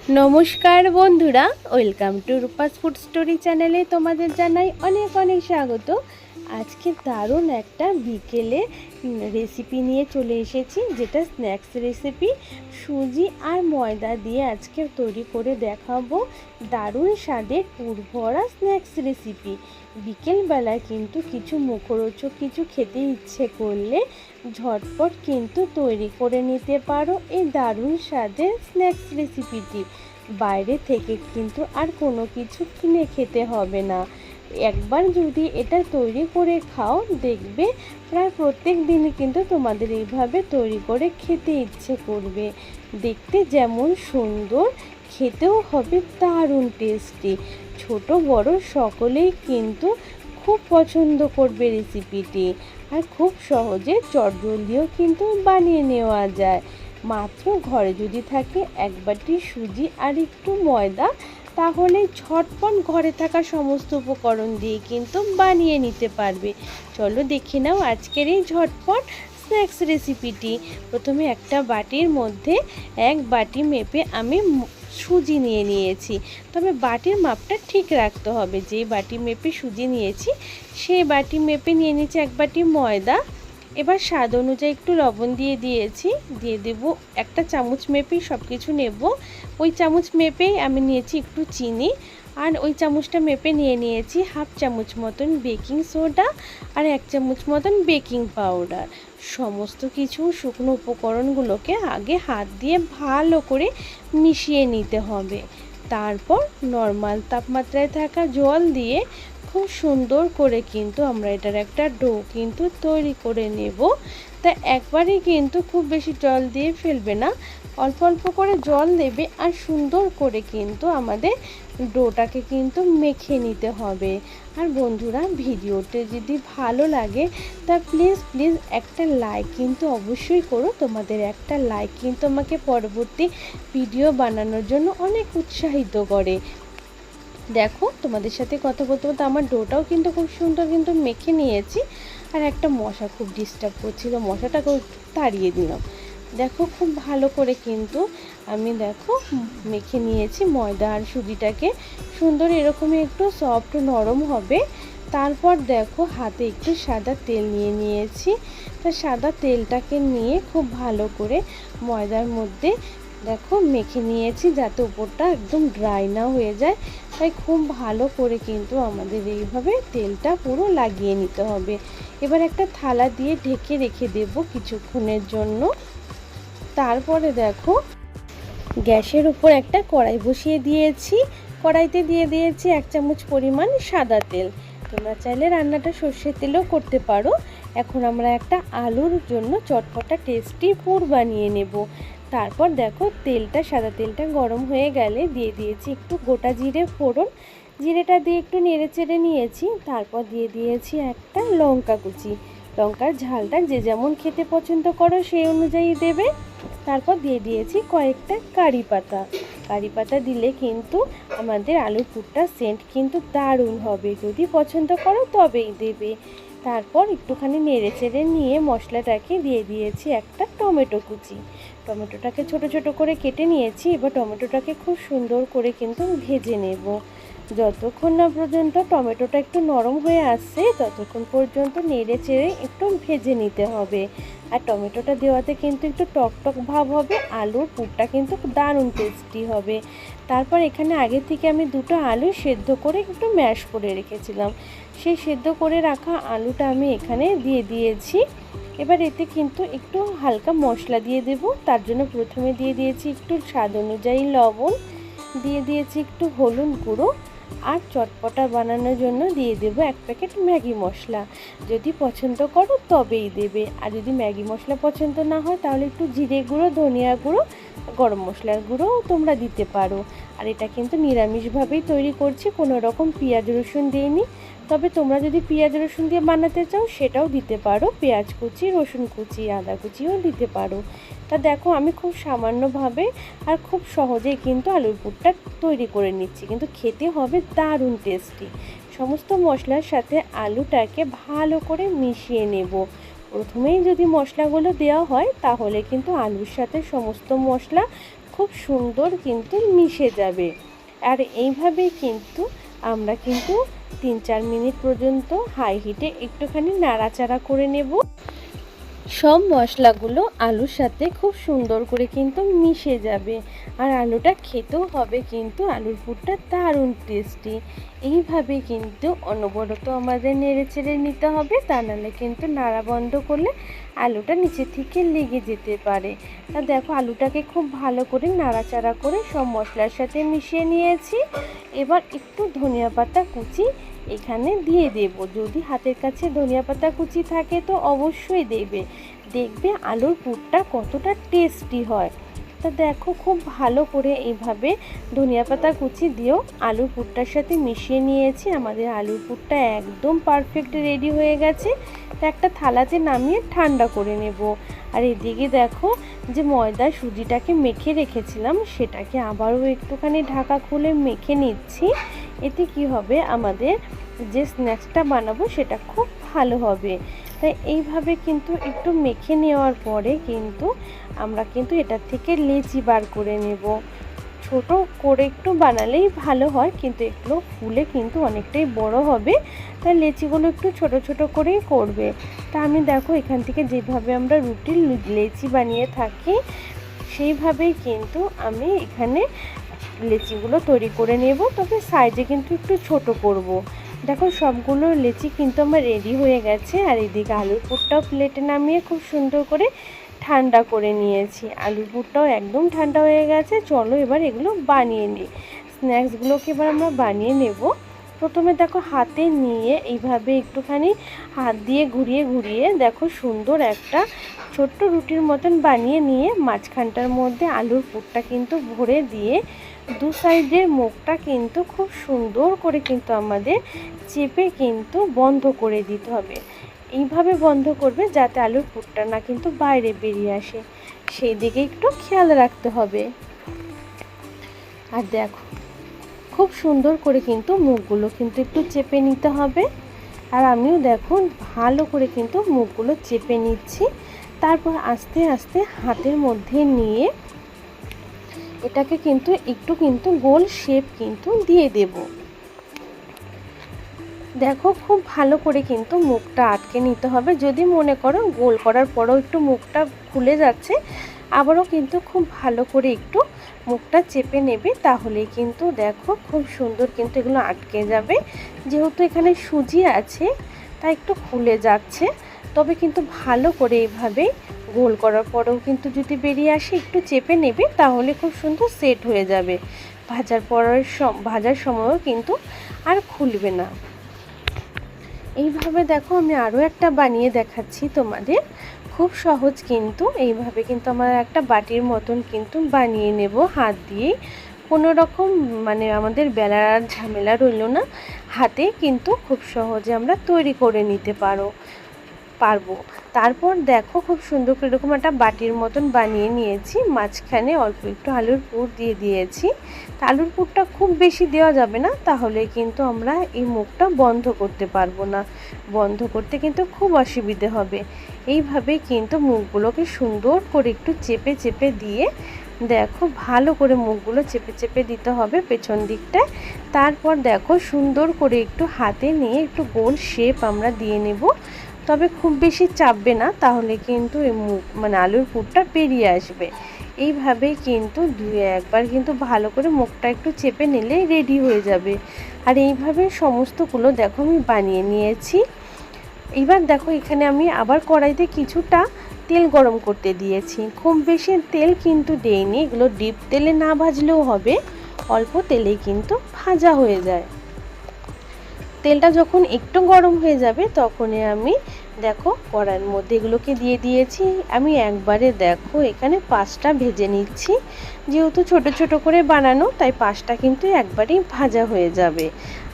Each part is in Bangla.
নমস্কার বন্ধুরা, welcome to Rupa's food story চ্যানেলে তোমাদের জানাই অনেক অনেক স্বাগত। আজকে দারুণ একটা বিকেলে রেসিপি নিয়ে চলে এসেছি, যেটা স্ন্যাক্স রেসিপি। সুজি আর ময়দা দিয়ে আজকে তৈরি করে দেখাবো দারুণ স্বাদের পুরভরা স্ন্যাক্স রেসিপি। বিকেলবেলায় কিন্তু কিছু মুখরোচক কিছু খেতে ইচ্ছে করলে ঝটপট কিন্তু তৈরি করে নিতে পারো এই দারুণ স্বাদের স্ন্যাক্স রেসিপিটি। বাইরে থেকে কিন্তু আর কোনো কিছু কিনে খেতে হবে না। একবার যদি এটা তৈরি করে খাও, দেখবে প্রায় প্রত্যেক দিনই কিন্তু তোমাদের এইভাবে তৈরি করে খেতে ইচ্ছে করবে। দেখতে যেমন সুন্দর, খেতেও হবে দারুণ টেস্টি। ছোট বড় সকলেই কিন্তু খুব পছন্দ করবে রেসিপিটি, আর খুব সহজে চটজলদিও কিন্তু বানিয়ে নেওয়া যায়। মাত্র ঘরে যদি থাকে এক বাটি সুজি আর একটু ময়দা, তাহলে ঝটপট ঘরে থাকা সমস্ত উপকরণ দিয়ে কিন্তু বানিয়ে নিতে পারবে। চলো দেখে নাও আজকের এই ঝটপট স্ন্যাক্স রেসিপিটি। প্রথমে একটা বাটির মধ্যে এক বাটি মেপে আমি সুজি নিয়ে নিয়েছি, তবে বাটির মাপটা ঠিক রাখতে হবে। যে বাটি মেপে সুজি নিয়েছি সেই বাটি মেপে নিয়ে নিয়েছি এক বাটি ময়দা। এবার স্বাদ অনুযায়ী একটু লবণ দিয়ে দিয়েছি, দিয়ে দেব একটা চামচ মেপেই সব কিছু নেব। ওই চামচ মেপেই আমি নিয়েছি একটু চিনি, আর ওই চামচটা মেপে নিয়ে নিয়েছি হাফ চামচ মতন বেকিং সোডা আর এক চামচ মতন বেকিং পাউডার। সমস্ত কিছু শুকনো উপকরণগুলোকে আগে হাত দিয়ে ভালো করে মিশিয়ে নিতে হবে। তারপর নর্মাল তাপমাত্রায় থাকা জল দিয়ে খুব সুন্দর করে কিন্তু আমরা এটার একটা ডো কিন্তু তৈরি করে নেব। তা একবারে কিন্তু খুব বেশি জল দিয়ে ফেলবে না, অল্প অল্প করে জল দেবে, আর সুন্দর করে কিন্তু আমাদের ডোটাকে কিন্তু মেখে নিতে হবে। আর বন্ধুরা, ভিডিওতে যদি ভালো লাগে তা প্লিজ একটা লাইক কিন্তু অবশ্যই করো। তোমাদের একটা লাইক কিন্তু আমাকে পরবর্তী ভিডিও বানানোর জন্য অনেক উৎসাহিত করে। দেখো, তোমাদের সাথে কথা বলতে বলতে আমার ডোটাও কিন্তু খুব সুন্দর কিন্তু মেখে নিয়েছি। আর একটা মশা খুব ডিস্টার্ব করছিল, মশাটাকেও তাড়িয়ে দিলাম। দেখো, খুব ভালো করে কিন্তু আমি মেখে নিয়েছি ময়দা আর সুজিটাকে। সুন্দর এরকমই একটু সফট নরম হবে। তারপর দেখো, হাতে একটু সাদা তেল নিয়ে নিয়েছি। তা সাদা তেলটাকে নিয়ে খুব ভালো করে ময়দার মধ্যে মেখে নিয়েছি, যাতে উপরটা একদম ড্রাই না হয়ে যায়। তাই খুব ভালো করে কিন্তু আমাদের এইভাবে তেলটা পুরো লাগিয়ে নিতে হবে। এবার একটা থালা দিয়ে ঢেকে রেখে দেব কিছুক্ষণের জন্য। তারপরে দেখো, গ্যাসের উপর একটা কড়াই বসিয়ে দিয়েছি। কড়াইতে দিয়ে দিয়েছি এক চামচ পরিমাণ সাদা তেল। তোমরা চাইলে রান্নাটা সর্ষের তেলেও করতে পারো। এখন আমরা একটা আলুর জন্য চটপটা টেস্টি পুর বানিয়ে নেব। তারপর দেখো, সাদা তেলটা গরম হয়ে গেলে দিয়ে দিয়েছি একটু গোটা জিরে ফোড়ন। জিরেটা দিয়ে একটু নেড়ে চেড়ে নিয়েছি। তারপর দিয়ে দিয়েছি একটা লঙ্কা কুচি। লঙ্কার ঝালটা যে যেমন খেতে পছন্দ করো সেই অনুযায়ী দেবে। তারপর দিয়ে দিয়েছি কয়েকটা কারি পাতা। কারি পাতা দিলে কিন্তু আমাদের আলুর পুরটা সেন্ট কিন্তু দারুণ হবে। যদি পছন্দ করো তবেই দেবে। তারপর একটুখানি নেড়ে চেড়ে নিয়ে মশলাটাকে দিয়ে দিয়েছি একটা টমেটো কুচি। টমেটোটাকে ছোট ছোট করে কেটে নিয়েছি। এবার টমেটোটাকে খুব সুন্দর করে কিন্তু ভেজে নেব। যতক্ষণ না পর্যন্ত টমেটোটা একটু নরম হয়ে আসছে, ততক্ষণ পর্যন্ত নেড়ে চেড়ে একটু ভেজে নিতে হবে। আর টমেটোটা দেওয়াতে কিন্তু একটু টক ভাব হবে, আলুর পুরটা কিন্তু দারুণ টেস্টি হবে। তারপর এখানে আগে থেকে আমি দুটো আলু সেদ্ধ করে একটু ম্যাশ করে রেখেছিলাম। সেই সেদ্ধ করে রাখা আলুটা আমি এখানে দিয়ে দিয়েছি। এবার এতে কিন্তু একটু হালকা মশলা দিয়ে দেব। তার জন্য প্রথমে দিয়ে দিয়েছি একটু স্বাদ অনুযায়ী লবণ, দিয়ে দিয়েছি একটু হলুদ গুঁড়ো, আর চটপটা বানানোর জন্য দিয়ে দেব এক প্যাকেট ম্যাগি মশলা। যদি পছন্দ করো তবেই দেবে, আর যদি ম্যাগি মশলা পছন্দ না হয় তাহলে একটু জিরে গুঁড়ো, ধনিয়া গুঁড়ো, গরম মশলার গুঁড়োও তোমরা দিতে পারো। আর এটা কিন্তু নিরামিষভাবেই তৈরি করছি, কোনো রকম পেঁয়াজ রসুন দিইনি। তবে তোমরা যদি পেঁয়াজ রসুন দিয়ে বানাতে চাও সেটাও দিতে পারো, পেঁয়াজ কুচি, রসুন কুচি, আদা কুচিও দিতে পারো। তা দেখো, আমি খুব সামান্যভাবে আর খুব সহজেই কিন্তু আলুর পুরটা তৈরি করে নিচ্ছি, কিন্তু খেতে হবে দারুণ টেস্টি। সমস্ত মশলার সাথে আলুটাকে ভালো করে মিশিয়ে নেব। প্রথমেই যদি মশলাগুলো দেওয়া হয় তাহলে কিন্তু আলুর সাথে সমস্ত মশলা খুব সুন্দর কিন্তু মিশে যাবে। আর এইভাবেই কিন্তু আমরা কিন্তু 3-4 মিনিট পর্যন্ত হাই হিটে একটুখানি নাড়াচাড়া করে নেব। সব মশলাগুলো আলুর সাথে খুব সুন্দর করে কিন্তু মিশে যাবে। আর আলুটা খেতেও হবে কিন্তু আলুর পুরটা দারুণ টেস্টি। এইভাবে কিন্তু অনবরত আমাদের নেড়ে চেড়ে নিতে হবে, তা নাহলে কিন্তু নাড়া বন্ধ করলে আলুটা নিচে থেকে লেগে যেতে পারে। তা দেখো আলুটাকে খুব ভালো করে নাড়াচাড়া করে সব মশলার সাথে মিশিয়ে নিয়েছি। এবার একটু ধনিয়া পাতা কুচি এখানে দিয়ে দেব। যদি হাতের কাছে ধনিয়া পাতা কুচি থাকে তো অবশ্যই দেবে, দেখবে আলুর পুরটা কতটা টেস্টি হয়। তা দেখো খুব ভালো করে এইভাবে ধনিয়া পাতা কুচি দিয়েও আলুর পুরটার সাথে মিশিয়ে নিয়েছি। আমাদের আলুর পুরটা একদম পারফেক্ট রেডি হয়ে গেছে। তা একটা থালাতে নামিয়ে ঠান্ডা করে নেব। আর এদিকে দেখো যে ময়দা সুজিটাকে মেখে রেখেছিলাম সেটাকে আবারও একটুখানি ঢাকা খুলে মেখে নিচ্ছি। এতে কি হবে, আমাদের যে স্ন্যাক্সটা বানাবো সেটা খুব ভালো হবে। তাই এইভাবে কিন্তু একটু মেখে নেওয়ার পরে কিন্তু আমরা কিন্তু এটার থেকে লেচি বার করে নেব। ছোট করে একটু বানালেই ভালো হয়, কিন্তু এগুলো ফুলে কিন্তু অনেকটাই বড় হবে। তাই লেচিগুলো একটু ছোট ছোট করেই করবে। তা আমি দেখো এখান থেকে যেভাবে আমরা রুটির লেচি বানিয়ে থাকি সেইভাবেই কিন্তু আমি এখানে লেচিগুলো তৈরি করে নেব, তবে সাইজে কিন্তু একটু ছোট করব। দেখো সবগুলো লেচি কিন্তু আমার রেডি হয়ে গেছে। আর এদিকে আলুর পুরটাও প্লেটে নামিয়ে খুব সুন্দর করে ঠান্ডা করে নিয়েছি। আলুর পুরটাও একদম ঠান্ডা হয়ে গেছে। চলো এবার এগুলো বানিয়ে নিই। স্ন্যাক্সগুলোকে এবার আমরা বানিয়ে নেব। প্রথমে দেখো হাতে নিয়ে এইভাবে একটুখানি হাত দিয়ে ঘুরিয়ে ঘুরিয়ে দেখো সুন্দর একটা ছোট্ট রুটির মতন বানিয়ে নিয়ে মাঝখানটার মধ্যে আলুর পুরটা কিন্তু ভরে দিয়ে দু সাইডের মুখটা কিন্তু খুব সুন্দর করে কিন্তু আমাদের চেপে কিন্তু বন্ধ করে দিতে হবে। এইভাবে বন্ধ করবে যাতে আলুর পুরটা না কিন্তু বাইরে বেরিয়ে আসে, সেই দিকে একটু খেয়াল রাখতে হবে। আর দেখো খুব সুন্দর করে কিন্তু মুখগুলো কিন্তু একটু চেপে নিতে হবে। আর আমিও দেখো ভালো করে কিন্তু মুখগুলো চেপে নিচ্ছি। তারপর আস্তে আস্তে হাতের মধ্যে নিয়ে এটাকে কিন্তু একটু কিন্তু গোল শেপ কিন্তু দিয়ে দেব। দেখো খুব ভালো করে কিন্তু মুখটা আটকে নিতে হবে। যদি মনে করো গোল করার পরেও একটু মুখটা খুলে যাচ্ছে, আবারও কিন্তু খুব ভালো করে একটু মুখটা চেপে নেবে, তাহলে কিন্তু দেখো খুব সুন্দর কিন্তু এগুলো আটকে যাবে। যেহেতু এখানে সুজি আছে তাই একটু খুলে যাচ্ছে, তবে কিন্তু ভালো করে এইভাবে গোল করার পরেও কিন্তু যদি বেরিয়ে আসে একটু চেপে নেবে, তাহলে খুব সুন্দর সেট হয়ে যাবে। ভাজার সময়ও কিন্তু আর খুলবে না। এইভাবে দেখো আমি আরও একটা বানিয়ে দেখাচ্ছি তোমাদের। খুব সহজ কিন্তু এইভাবে কিন্তু আমরা একটা বাটির মতন কিন্তু বানিয়ে নেব হাত দিয়েই। কোনো রকম মানে আমাদের বেলার ঝামেলা রইল না, হাতে কিন্তু খুব সহজে আমরা তৈরি করে নিতে পারবো। তারপর দেখো খুব সুন্দর করে এরকম একটা বাটির মতন বানিয়ে নিয়েছি। মাঝখানে অল্প একটু আলুর পুর দিয়ে দিয়েছি। আলুর পুরটা খুব বেশি দেওয়া যাবে না, তাহলে কিন্তু আমরা এই মুখটা বন্ধ করতে পারবো না। বন্ধ করতে কিন্তু খুব অসুবিধে হবে। এইভাবে কিন্তু মুখগুলোকে সুন্দর করে একটু চেপে চেপে দিয়ে দেখো ভালো করে মুখগুলো চেপে চেপে দিতে হবে পেছন দিকটায়। তারপর দেখো সুন্দর করে একটু হাতে নিয়ে একটু গোল শেপ আমরা দিয়ে নেব, তবে খুব বেশি চাপবে না, তাহলে কিন্তু এই মানে আলুর পুরটা বেরিয়ে আসবে। এইভাবেই কিন্তু একবার কিন্তু ভালো করে মুখটা একটু চেপে নিলে রেডি হয়ে যাবে। আর এইভাবে সমস্তগুলো দেখো আমি বানিয়ে নিয়েছি। এবার দেখো এখানে আমি আবার কড়াইতে কিছুটা তেল গরম করতে দিয়েছি। খুব বেশি তেল কিন্তু দেইনি, এগুলো ডিপ তেলে না ভাজলেও হবে, অল্প তেলেই কিন্তু ভাজা হয়ে যায়। তেলটা যখন একটু গরম হয়ে যাবে তখনই আমি দেখো কড়াইয়ের মধ্যে এগুলোকে দিয়ে দিয়েছি। আমি একবারে দেখো এখানে 5টা ভেজে নিচ্ছি। যেহেতু ছোট ছোট করে বানানো তাই 5টা কিন্তু একবারেই ভাজা হয়ে যাবে।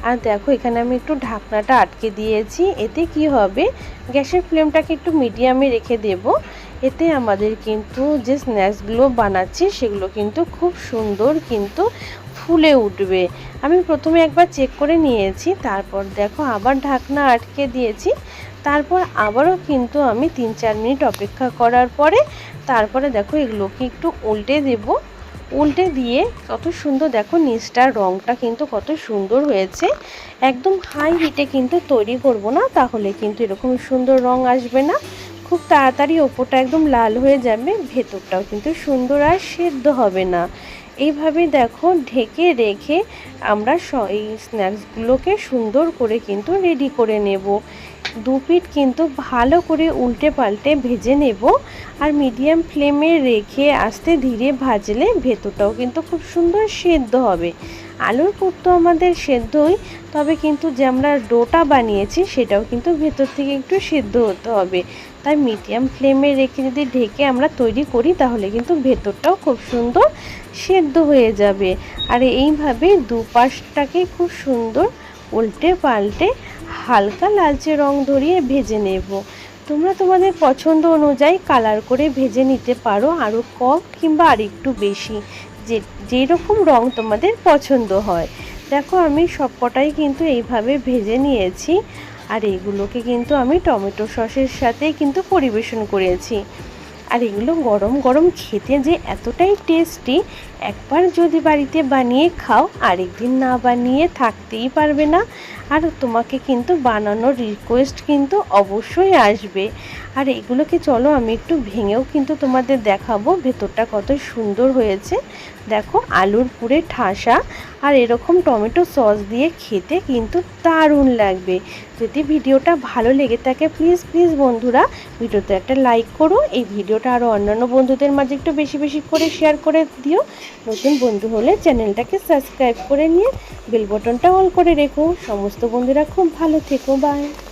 আর দেখো এখানে আমি একটু ঢাকনাটা আটকে দিয়েছি। এতে কি হবে, গ্যাসের ফ্লেমটাকে একটু মিডিয়ামে রেখে দেব। এতে আমাদের কিন্তু যে স্ন্যাক্সগুলো বানাচ্ছি সেগুলো কিন্তু খুব সুন্দর কিন্তু ফুলে উঠবে। আমি প্রথমে একবার চেক করে নিয়েছি, তারপর দেখো আবার ঢাকনা আটকে দিয়েছি। তারপর আবারও কিন্তু আমি 3-4 মিনিট অপেক্ষা করার পরে তারপরে দেখো এগুলোকে একটু উল্টে দেব। উল্টে দিয়ে কত সুন্দর দেখো নিচটার রঙটা কিন্তু কত সুন্দর হয়েছে। একদম হাই হিটে কিন্তু তৈরি করব না, তাহলে কিন্তু এরকম সুন্দর রং আসবে না। খুব তাড়াতাড়ি ওপরটা একদম লাল হয়ে যাবে, ভেতরটাও কিন্তু সুন্দর আর সেদ্ধ হবে না। এইভাবে দেখো ঢেকে রেখে আমরা এই স্ন্যাক্সগুলোকে সুন্দর করে কিন্তু রেডি করে নেব। দু পিঠ কিন্তু ভালো করে উল্টে পাল্টে ভেজে নেব। আর মিডিয়াম ফ্লেমে রেখে আস্তে ধীরে ভাজলে ভেতরটাও কিন্তু খুব সুন্দর সেদ্ধ হবে। আলুর পুর তো আমাদের সেদ্ধই, তবে কিন্তু যে আমরা ডোটা বানিয়েছি সেটাও কিন্তু ভেতর থেকে একটু সেদ্ধ হতে হবে। তাই মিডিয়াম ফ্লেমে রেখে যদি ঢেকে আমরা তৈরি করি তাহলে কিন্তু ভেতরটাও খুব সুন্দর সেদ্ধ হয়ে যাবে। আর এইভাবে দুপাশটাকে খুব সুন্দর উল্টে পাল্টে হালকা লালচে রং ধরিয়ে ভেজে নেব। তোমরা তোমাদের পছন্দ অনুযায়ী কালার করে ভেজে নিতে পারো, আরও কম কিংবা আরেকটু বেশি, যেরকম রং তোমাদের পছন্দ হয়। দেখো আমি সবকটাই কিন্তু এইভাবে ভেজে নিয়েছি। আর এগুলোকে কিন্তু আমি টমেটো সসের সাথে কিন্তু পরিবেশন করেছি। আর এগুলো গরম গরম খেতে যে এতটাই টেস্টি, একবার যদি বাড়িতে বানিয়ে খাও আরেকদিন না বানিয়ে থাকতেই পারবে না। আর তোমাকে কিন্তু বানানোর রিকোয়েস্ট কিন্তু অবশ্যই আসবে। আর এগুলোকে চলো আমি একটু ভেঙেও কিন্তু তোমাদের দেখাবো ভেতরটা কত সুন্দর হয়েছে। দেখো আলুর পুরে ঠাসা, আর এরকম টমেটো সস দিয়ে খেতে কিন্তু দারুণ লাগবে। যদি ভিডিওটা ভালো লেগে থাকে প্লিজ প্লিজ বন্ধুরা ভিডিওতে একটা লাইক করো। এই ভিডিওটা আরও অন্যান্য বন্ধুদের মাঝে একটু বেশি বেশি করে শেয়ার করে দিও। নতুন বন্ধু হলে চ্যানেলটাকে সাবস্ক্রাইব করে নিয়ে বেল বটনটা অন করে রেখো। সমস্ত বন্ধুরা খুব ভালো থেকো, বাই।